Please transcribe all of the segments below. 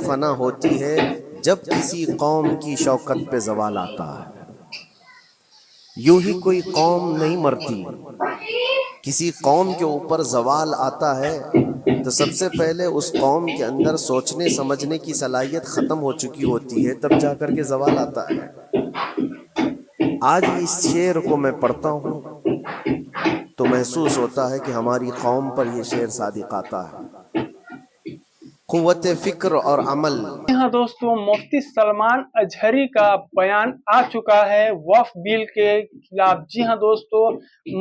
فنا ہوتی ہے جب کسی قوم کی شوکت پہ زوال آتا ہے۔ یوں ہی کوئی قوم نہیں مرتی، کسی قوم کے اوپر زوال آتا ہے تو سب سے پہلے اس قوم کے اندر سوچنے سمجھنے کی صلاحیت ختم ہو چکی ہوتی ہے، تب جا کر کے زوال آتا ہے۔ آج اس شعر کو میں پڑھتا ہوں تو محسوس ہوتا ہے کہ ہماری قوم پر یہ شعر صادق آتا ہے۔ قوت فکر اور عمل۔ ہاں دوستوں، مفتی سلمان اجہری کا بیان آ چکا ہے وقف بل کے خلاف۔ جی ہاں دوستوں،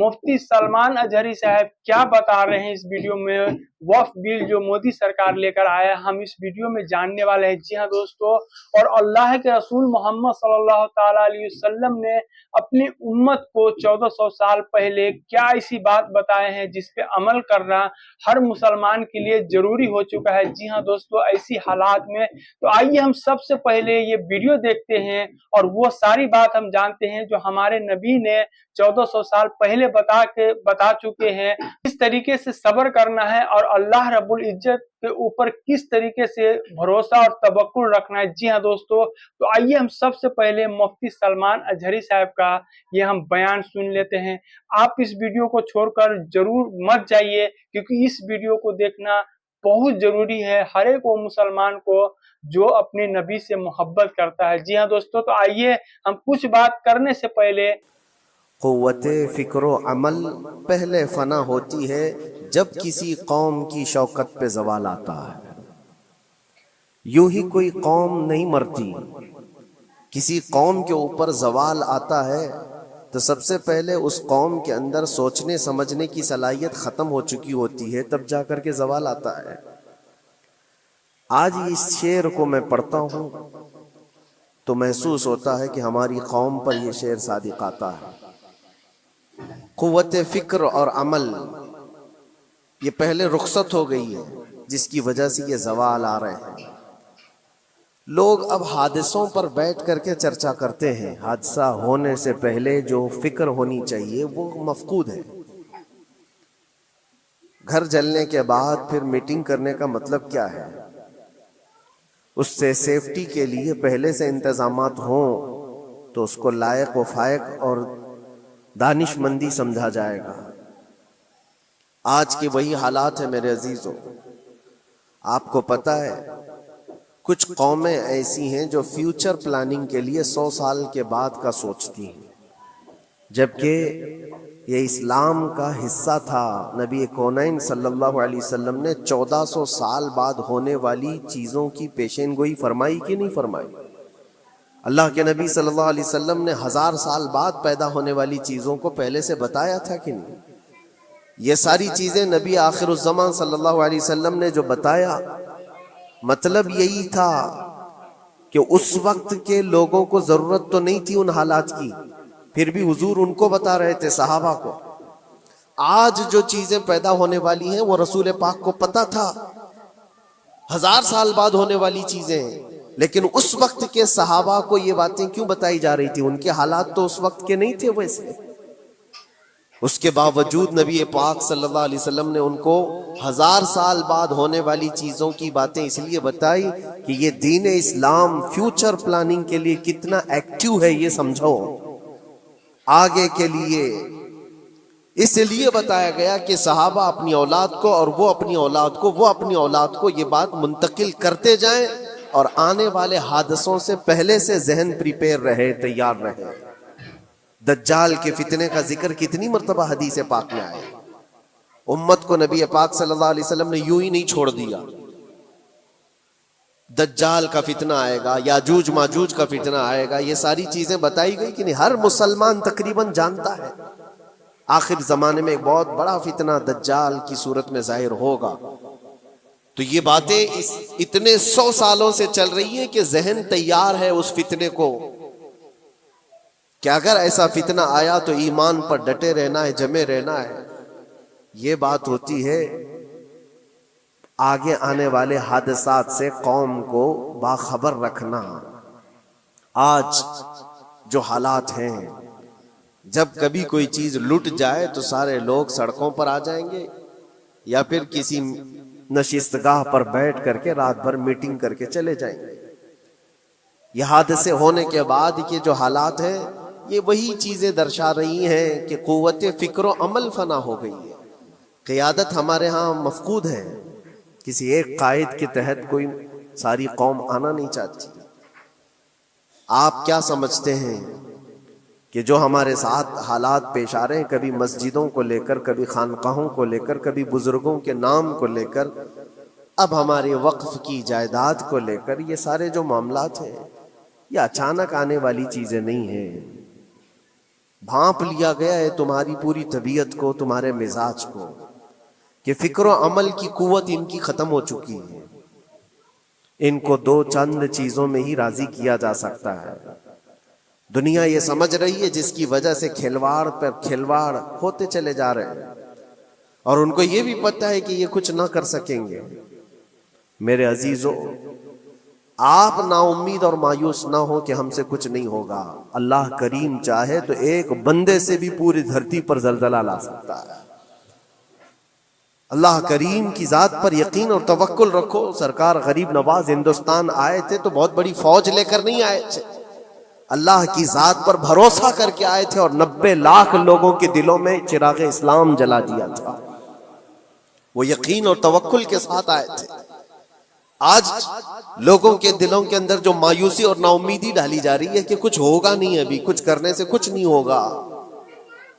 مفتی سلمان اجہری صاحب کیا بتا رہے ہیں اس ویڈیو میں؟ وقف بل جو مودی سرکار لے کر آیا، ہم اس ویڈیو میں جاننے والے ہیں۔ جی ہاں دوستوں، اور اللہ کے رسول محمد صلی اللہ تعالی علیہ وسلم نے اپنی امت کو 1400 سال پہلے کیا ایسی بات بتائے ہیں جس پہ عمل کرنا ہر مسلمان کے لیے ضروری ہو چکا ہے۔ جی ہاں دوستوں، ایسی حالات میں تو آئیے ہم سب سے پہلے یہ ویڈیو دیکھتے ہیں اور وہ ساری بات ہم جانتے ہیں جو ہمارے نبی نے 1400 سال پہلے بتا چکے ہیں، کس طریقے سے صبر کرنا ہے اور اللہ رب العزت کے اوپر کس طریقے سے بھروسہ اور توکل رکھنا ہے۔ جی ہاں دوستو، تو آئیے ہم سب سے پہلے مفتی سلمان اجہری صاحب کا یہ ہم بیان سن لیتے ہیں۔ آپ اس ویڈیو کو چھوڑ کر ضرور مت جائیے، کیونکہ اس ویڈیو کو دیکھنا بہت ضروری ہے ہر ایک وہ مسلمان کو جو اپنے نبی سے محبت کرتا ہے۔ جی ہاں دوستو، تو آئیے ہم کچھ بات کرنے سے پہلے قوت فکر و عمل پہلے فنا ہوتی ہے جب کسی قوم کی شوکت پہ زوال آتا ہے۔ یوں ہی کوئی قوم نہیں مرتی، کسی قوم کے اوپر زوال آتا ہے تو سب سے پہلے اس قوم کے اندر سوچنے سمجھنے کی صلاحیت ختم ہو چکی ہوتی ہے، تب جا کر کے زوال آتا ہے۔ آج اس شعر کو میں پڑھتا ہوں تو محسوس ہوتا ہے کہ ہماری قوم پر یہ شعر صادق آتا ہے۔ قوت فکر اور عمل یہ پہلے رخصت ہو گئی ہے، جس کی وجہ سے یہ زوال آ رہے ہیں۔ لوگ اب حادثوں پر بیٹھ کر کے چرچا کرتے ہیں، حادثہ ہونے سے پہلے جو فکر ہونی چاہیے وہ مفقود ہے۔ گھر جلنے کے بعد پھر میٹنگ کرنے کا مطلب کیا ہے؟ اس سے سیفٹی کے لیے پہلے سے انتظامات ہوں تو اس کو لائق و فائق اور دانش مندی سمجھا جائے گا۔ آج کی وہی حالات ہے میرے عزیزوں۔ آپ کو پتہ ہے کچھ قومیں ایسی ہیں جو فیوچر پلاننگ کے لیے 100 سال کے بعد کا سوچتی ہیں، جبکہ یہ اسلام کا حصہ تھا۔ نبی کونین صلی اللہ علیہ وسلم نے 1400 سال بعد ہونے والی چیزوں کی پیشین گوئی فرمائی کہ نہیں فرمائی؟ اللہ کے نبی صلی اللہ علیہ وسلم نے 1000 سال بعد پیدا ہونے والی چیزوں کو پہلے سے بتایا تھا کہ نہیں؟ یہ ساری چیزیں نبی آخر الزمان صلی اللہ علیہ وسلم نے جو بتایا، مطلب یہی تھا کہ اس وقت کے لوگوں کو ضرورت تو نہیں تھی ان حالات کی، پھر بھی حضور ان کو بتا رہے تھے، صحابہ کو۔ آج جو چیزیں پیدا ہونے والی ہیں وہ رسول پاک کو پتا تھا، 1000 سال بعد ہونے والی چیزیں، لیکن اس وقت کے صحابہ کو یہ باتیں کیوں بتائی جا رہی تھی؟ ان کے حالات تو اس وقت کے نہیں تھے ویسے۔ اس کے باوجود نبی پاک صلی اللہ علیہ وسلم نے ان کو 1000 سال بعد ہونے والی چیزوں کی باتیں اس لیے بتائی کہ یہ دین اسلام فیوچر پلاننگ کے لیے کتنا ایکٹیو ہے، یہ سمجھو آگے کے لیے۔ اس لیے بتایا گیا کہ صحابہ اپنی اولاد کو اور وہ اپنی اولاد کو، وہ اپنی اولاد کو یہ بات منتقل کرتے جائیں اور آنے والے حادثوں سے پہلے سے ذہن پریپیئر رہے، تیار رہے۔ دجال کے فتنے کا ذکر کتنی مرتبہ حدیث پاک میں آیا۔ امت کو نبی پاک صلی اللہ علیہ وسلم نے یوں ہی نہیں چھوڑ دیا۔ دجال کا فتنہ آئے گا، یاجوج ماجوج کا فتنہ آئے گا، یہ ساری چیزیں بتائی گئی کہ نہیں؟ ہر مسلمان تقریباً جانتا ہے آخر زمانے میں ایک بہت بڑا فتنہ دجال کی صورت میں ظاہر ہوگا۔ تو یہ باتیں اتنے 100 سالوں سے چل رہی ہیں کہ ذہن تیار ہے اس فتنے کو کہ اگر ایسا فتنہ آیا تو ایمان پر ڈٹے رہنا ہے، جمے رہنا ہے۔ یہ بات ہوتی ہے آگے آنے والے حادثات سے قوم کو باخبر رکھنا۔ آج جو حالات ہیں، جب کبھی کوئی چیز لٹ جائے تو سارے لوگ سڑکوں پر آ جائیں گے، یا پھر کسی نشستگاہ پر بیٹھ کر کے رات بھر میٹنگ کر کے چلے جائیں گے. یہ حادثے ہونے کے بعد کے جو حالات ہیں یہ وہی چیزیں درشا رہی ہیں کہ قوت فکر و عمل فنا ہو گئی ہے. قیادت ہمارے ہاں مفقود ہے. کسی ایک قائد کے تحت کوئی ساری قوم آنا نہیں چاہتی. آپ کیا سمجھتے ہیں کہ جو ہمارے ساتھ حالات پیش آ رہے ہیں، کبھی مسجدوں کو لے کر، کبھی خانقاہوں کو لے کر، کبھی بزرگوں کے نام کو لے کر، اب ہمارے وقف کی جائیداد کو لے کر، یہ سارے جو معاملات ہیں یہ اچانک آنے والی چیزیں نہیں ہیں. بھانپ لیا گیا ہے تمہاری پوری طبیعت کو، تمہارے مزاج کو، کہ فکر و عمل کی قوت ان کی ختم ہو چکی ہے. ان کو دو چند چیزوں میں ہی راضی کیا جا سکتا ہے. دنیا یہ سمجھ رہی ہے جس کی وجہ سے کھلواڑ پر کھلواڑ ہوتے چلے جا رہے ہیں، اور ان کو یہ بھی پتہ ہے کہ یہ کچھ نہ کر سکیں گے. میرے عزیزو، آپ نا امید اور مایوس نہ ہو کہ ہم سے کچھ نہیں ہوگا. اللہ کریم چاہے تو ایک بندے سے بھی پوری دھرتی پر زلزلہ لا سکتا ہے. اللہ کریم کی ذات پر یقین اور توکل رکھو. سرکار غریب نواز ہندوستان آئے تھے تو بہت بڑی فوج لے کر نہیں آئے تھے، اللہ کی ذات پر بھروسہ کر کے آئے تھے، اور 90 لاکھ لوگوں کے دلوں میں چراغ اسلام جلا دیا تھا. وہ یقین اور توکل کے ساتھ آئے تھے. آج لوگوں کے دلوں کے اندر جو مایوسی اور نا امیدی ڈالی جا رہی ہے کہ کچھ ہوگا نہیں، ابھی کچھ کرنے سے کچھ نہیں ہوگا،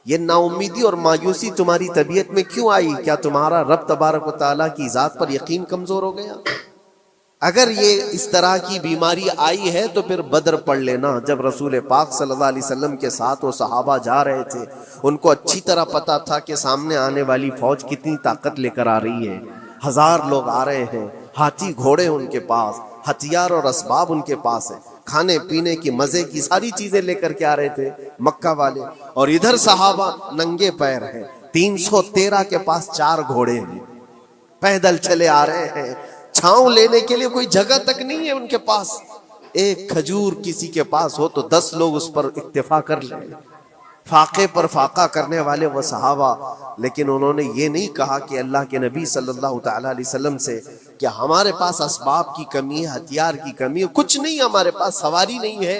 یہ نا امیدی اور مایوسی تمہاری طبیعت میں کیوں آئی؟ کیا تمہارا رب تبارک و تعالیٰ کی ذات پر یقین کمزور ہو گیا؟ اگر یہ اس طرح کی بیماری آئی ہے تو پھر بدر پڑھ لینا. جب رسول پاک صلی اللہ علیہ وسلم کے ساتھ وہ صحابہ جا رہے تھے، ان کو اچھی طرح پتا تھا کہ سامنے آنے والی فوج کتنی طاقت لے کر آ رہی ہے. 1000 لوگ آ رہے ہیں، ہاتھی گھوڑے ان کے پاس، ہتھیار اور اسباب ان کے پاس ہے، کھانے پینے کی مزے کی ساری چیزیں لے کر کے آ رہے تھے مکہ والے. اور ادھر صحابہ ننگے پیر ہیں، 313 کے پاس 4 گھوڑے ہیں، پیدل چلے آ رہے ہیں. چھاؤں لینے کے لیے کوئی جگہ تک نہیں ہے ان کے پاس. ایک کھجور کسی کے پاس ہو تو 10 لوگ اس پر اکتفا کر لیں. فاقے پر فاقہ کرنے والے وہ صحابہ. لیکن انہوں نے یہ نہیں کہا کہ اللہ کے نبی صلی اللہ تعالی علیہ وسلم سے کہ ہمارے پاس اسباب کی کمی ہے، ہتھیار کی کمی ہے، کچھ نہیں، ہمارے پاس سواری نہیں ہے.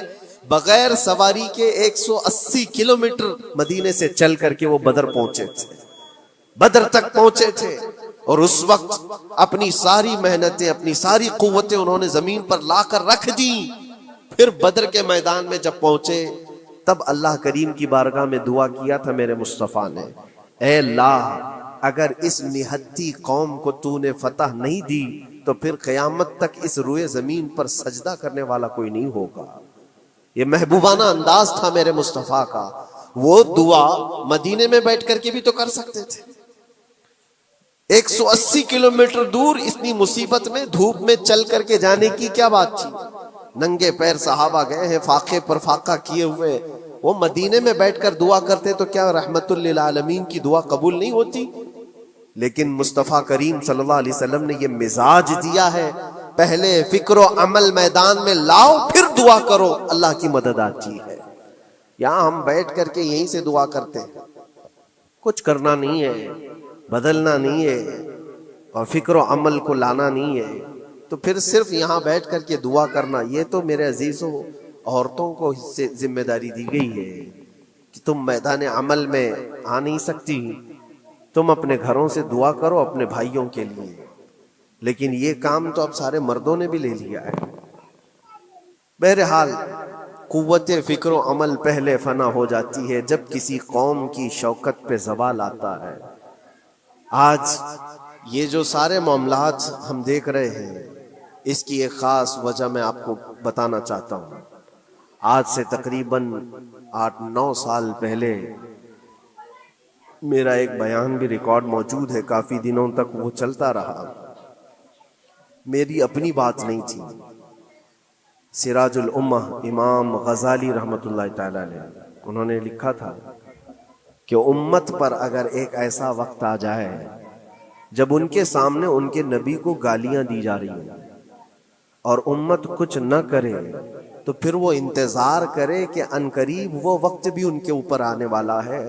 بغیر سواری کے 180 کلومیٹر مدینے سے چل کر کے وہ بدر پہنچے تھے، بدر تک پہنچے تھے. اور اس وقت اپنی ساری محنتیں، اپنی ساری قوتیں انہوں نے زمین پر لا کر رکھ دی. پھر بدر کے میدان میں جب پہنچے تب اللہ کریم کی بارگاہ میں دعا کیا تھا میرے مصطفیٰ نے، اے اللہ اگر اس نہتی قوم کو تو نے فتح نہیں دی تو پھر قیامت تک اس روئے زمین پر سجدہ کرنے والا کوئی نہیں ہوگا. یہ محبوبانہ انداز تھا میرے مصطفیٰ کا. وہ دعا مدینے میں بیٹھ کر کے بھی تو کر سکتے تھے. 180 کلومیٹر دور اتنی مصیبت میں دھوپ میں چل کر کے جانے کی کیا بات تھی؟ ننگے پیر صحابہ گئے ہیں، فاقے پر فاقہ کیے ہوئے. وہ مدینے میں بیٹھ کر دعا کرتے تو کیا رحمت للعالمین کی دعا قبول نہیں ہوتی؟ لیکن مصطفیٰ کریم صلی اللہ علیہ وسلم نے یہ مزاج دیا ہے، پہلے فکر و عمل میدان میں لاؤ پھر دعا کرو، اللہ کی مدد آتی ہے. یہاں ہم بیٹھ کر کے یہیں سے دعا کرتے ہیں، کچھ کرنا نہیں ہے، بدلنا نہیں ہے، اور فکر و عمل کو لانا نہیں ہے، تو پھر صرف یہاں بیٹھ کر کے دعا کرنا. یہ تو میرے عزیزوں عورتوں کو اس سے ذمہ داری دی گئی ہے کہ تم میدان عمل میں آ نہیں سکتی، تم اپنے گھروں سے دعا کرو اپنے بھائیوں کے لیے. لیکن یہ کام تو اب سارے مردوں نے بھی لے لیا ہے. بہرحال قوت فکر و عمل پہلے فنا ہو جاتی ہے جب کسی قوم کی شوکت پہ زوال آتا ہے. آج یہ جو سارے معاملات ہم دیکھ رہے ہیں اس کی ایک خاص وجہ میں آپ کو بتانا چاہتا ہوں. آج سے تقریباً 8-9 سال پہلے میرا ایک بیان بھی ریکارڈ موجود ہے، کافی دنوں تک وہ چلتا رہا. میری اپنی بات نہیں تھی. سراج الامہ امام غزالی رحمۃ اللہ تعالی علیہ انہوں نے لکھا تھا کہ امت پر اگر ایک ایسا وقت آ جائے جب ان کے سامنے ان کے نبی کو گالیاں دی جا رہی ہیں اور امت کچھ نہ کرے، تو پھر وہ انتظار کرے کہ عنقریب وہ وقت بھی ان کے اوپر آنے والا ہے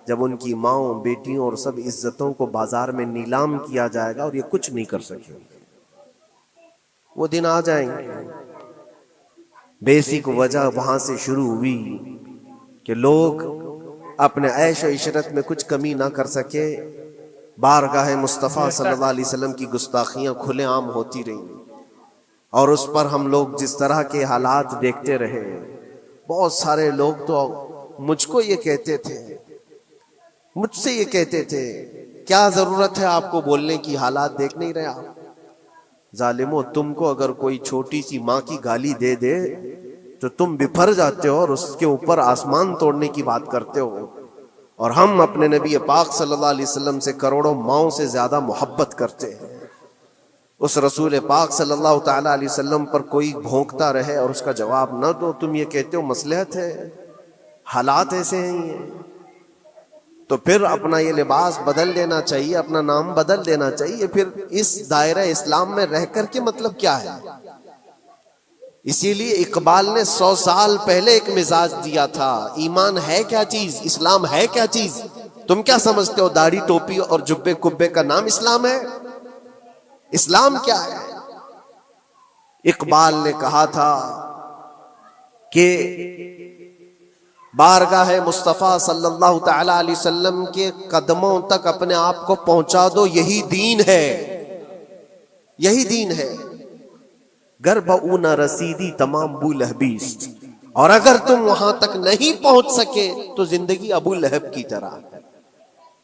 جب ان کی ماؤں بیٹیوں اور سب عزتوں کو بازار میں نیلام کیا جائے گا اور یہ کچھ نہیں کر سکے. وہ دن آ جائیں گے. بیسک وجہ وہاں سے شروع ہوئی کہ لوگ اپنے عیش و عشرت میں کچھ کمی نہ کر سکے. بارگاہ مصطفیٰ صلی اللہ علیہ وسلم کی گستاخیاں کھلے عام ہوتی رہیں اور اس پر ہم لوگ جس طرح کے حالات دیکھتے رہے. بہت سارے لوگ تو مجھ کو یہ کہتے تھے، مجھ سے یہ کہتے تھے کیا ضرورت ہے آپ کو بولنے کی، حالات دیکھ نہیں رہے آپ؟ ظالمو، تم کو اگر کوئی چھوٹی سی ماں کی گالی دے دے تو تم بپھر جاتے ہو اور اس کے اوپر آسمان توڑنے کی بات کرتے ہو. اور ہم اپنے نبی پاک صلی اللہ علیہ وسلم سے کروڑوں ماؤں سے زیادہ محبت کرتے ہیں. اس رسول پاک صلی اللہ تعالی علیہ وسلم پر کوئی بھونکتا رہے اور اس کا جواب نہ دو، تم یہ کہتے ہو مصلحت ہے، حالات ایسے ہیں یہ. تو پھر اپنا یہ لباس بدل دینا چاہیے، اپنا نام بدل دینا چاہیے. پھر اس دائرہ اسلام میں رہ کر کے مطلب کیا ہے؟ اسی لیے اقبال نے 100 سال پہلے ایک مزاج دیا تھا. ایمان ہے کیا چیز؟ اسلام ہے کیا چیز؟ تم کیا سمجھتے ہو داڑھی ٹوپی اور جبے کبے کا نام اسلام ہے؟ اسلام کیا ہے؟ اقبال نے کہا تھا کہ بارگاہ مصطفیٰ صلی اللہ تعالی علیہ وسلم کے قدموں تک اپنے آپ کو پہنچا دو، یہی دین ہے، یہی دین ہے. گر بہو نہ رسیدی تمام ابو لہبیست، اور اگر تم وہاں تک نہیں پہنچ سکے تو زندگی ابو لہب کی طرح.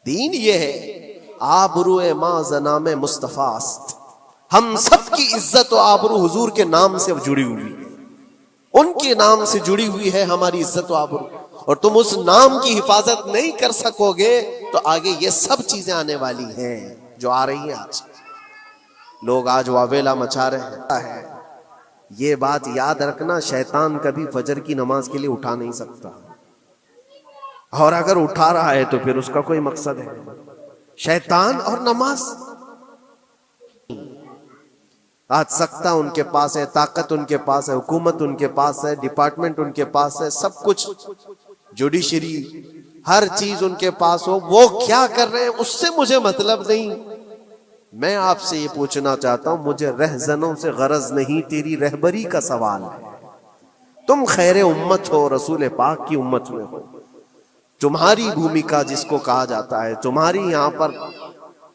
دین یہ ہے آبرو ما زنام مصطفیٰ است. ہم سب کی عزت و آبرو حضور کے نام سے جڑی ہوئی، ان کے نام سے جڑی ہوئی ہے ہماری عزت و آبرو. اور تم اس نام کی حفاظت نہیں کر سکو گے تو آگے یہ سب چیزیں آنے والی ہیں جو آ رہی ہیں. آج لوگ آج واویلا مچا رہے ہیں. یہ بات یاد رکھنا، شیطان کبھی فجر کی نماز کے لیے اٹھا نہیں سکتا، اور اگر اٹھا رہا ہے تو پھر اس کا کوئی مقصد ہے. شیطان اور نماز، آج سختہ ان کے پاس ہے، طاقت ان کے پاس ہے، حکومت ان کے پاس ہے، ڈپارٹمنٹ ان کے پاس ہے، سب کچھ، جوڈیشری، ہر چیز ان کے پاس ہو. وہ کیا کر رہے ہیں اس سے مجھے مطلب نہیں. میں آپ سے یہ پوچھنا چاہتا ہوں، مجھے رہزنوں سے غرض نہیں، تیری رہبری کا سوال ہے. تم خیر امت ہو، رسول پاک کی امت میں ہو. تمہاری بھومکا جس کو کہا جاتا ہے، تمہاری یہاں پر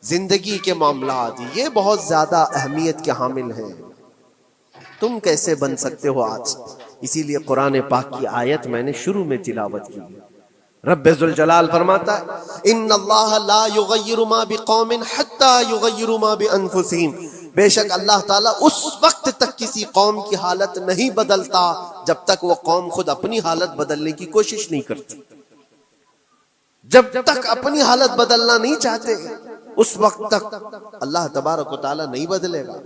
زندگی کے معاملات، یہ بہت زیادہ اہمیت کے حامل ہیں. تم کیسے بن سکتے ہو آج؟ اسی لیے قرآن پاک کی آیت میں نے شروع میں تلاوت کی. رب ذوالجلال فرماتا ہے ان اللہ لا یغیر ما بقوم حتی یغیروا ما بانفسہم. بے شک اللہ تعالیٰ اس وقت تک کسی قوم کی حالت نہیں بدلتا جب تک وہ قوم خود اپنی حالت بدلنے کی کوشش نہیں کرتی. جب تک اپنی حالت بدلنا نہیں چاہتے اس وقت تک اللہ تبارک و تعالیٰ نہیں بدلے گا.